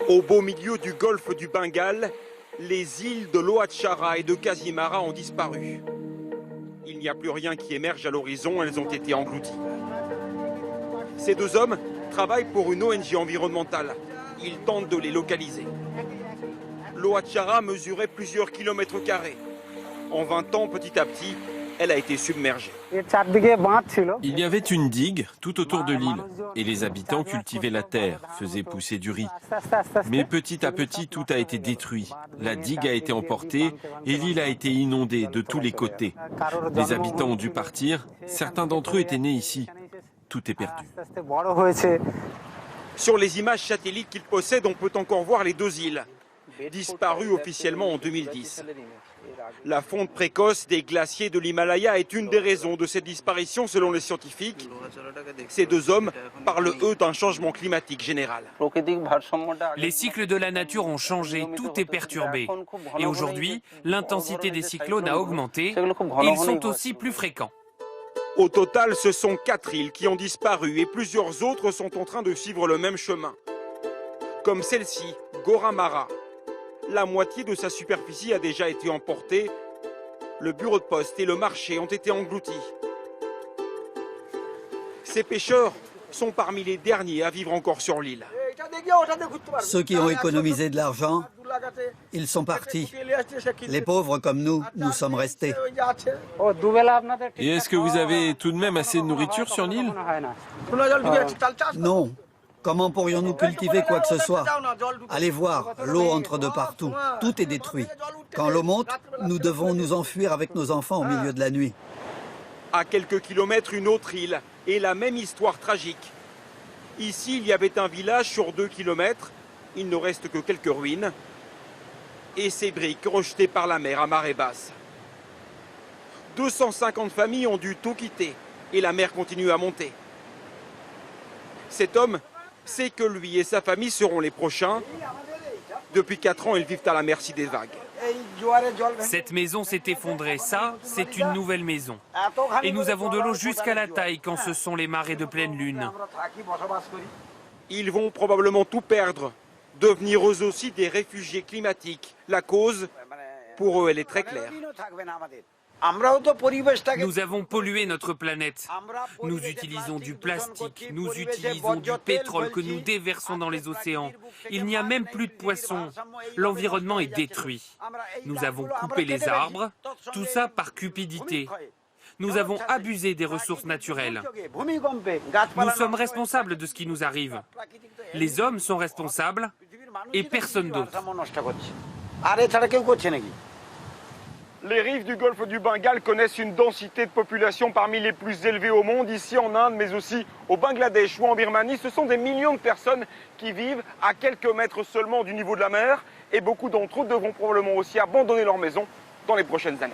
Au beau milieu du golfe du Bengale, les îles de Loachara et de Casimara ont disparu. Il n'y a plus rien qui émerge à l'horizon, elles ont été englouties. Ces deux hommes travaillent pour une ONG environnementale. Ils tentent de les localiser. Loachara mesurait plusieurs kilomètres carrés. En 20 ans, petit à petit, elle a été submergée. Il y avait une digue tout autour de l'île et les habitants cultivaient la terre, faisaient pousser du riz. Mais petit à petit, tout a été détruit. La digue a été emportée et l'île a été inondée de tous les côtés. Les habitants ont dû partir. Certains d'entre eux étaient nés ici. Tout est perdu. Sur les images satellites qu'ils possèdent, on peut encore voir les deux îles, disparues officiellement en 2010. La fonte précoce des glaciers de l'Himalaya est une des raisons de cette disparition selon les scientifiques. Ces deux hommes parlent, eux, d'un changement climatique général. Les cycles de la nature ont changé, tout est perturbé. Et aujourd'hui, l'intensité des cyclones a augmenté et ils sont aussi plus fréquents. Au total, ce sont 4 îles qui ont disparu et plusieurs autres sont en train de suivre le même chemin. Comme celle-ci, Goramara. La moitié de sa superficie a déjà été emportée. Le bureau de poste et le marché ont été engloutis. Ces pêcheurs sont parmi les derniers à vivre encore sur l'île. Ceux qui ont économisé de l'argent, ils sont partis. Les pauvres comme nous sommes restés. Et est-ce que vous avez tout de même assez de nourriture sur l'île? Non. Comment pourrions-nous cultiver quoi que ce soit? Allez voir, l'eau entre de partout. Tout est détruit. Quand l'eau monte, nous devons nous enfuir avec nos enfants au milieu de la nuit. À quelques kilomètres, une autre île et la même histoire tragique. Ici, il y avait un village sur 2 kilomètres. Il ne reste que quelques ruines. Et ces briques rejetées par la mer à marée basse. 250 familles ont dû tout quitter et la mer continue à monter. Cet homme sait que lui et sa famille seront les prochains. Depuis 4 ans, ils vivent à la merci des vagues. Cette maison s'est effondrée, ça, c'est une nouvelle maison. Et nous avons de l'eau jusqu'à la taille quand ce sont les marées de pleine lune. Ils vont probablement tout perdre, devenir eux aussi des réfugiés climatiques. La cause, pour eux, elle est très claire. Nous avons pollué notre planète. Nous utilisons du plastique, nous utilisons du pétrole que nous déversons dans les océans. Il n'y a même plus de poissons. L'environnement est détruit. Nous avons coupé les arbres, tout ça par cupidité. Nous avons abusé des ressources naturelles. Nous sommes responsables de ce qui nous arrive. Les hommes sont responsables et personne d'autre. Les rives du golfe du Bengale connaissent une densité de population parmi les plus élevées au monde, ici en Inde, mais aussi au Bangladesh ou en Birmanie. Ce sont des millions de personnes qui vivent à quelques mètres seulement du niveau de la mer et beaucoup d'entre eux devront probablement aussi abandonner leur maison dans les prochaines années.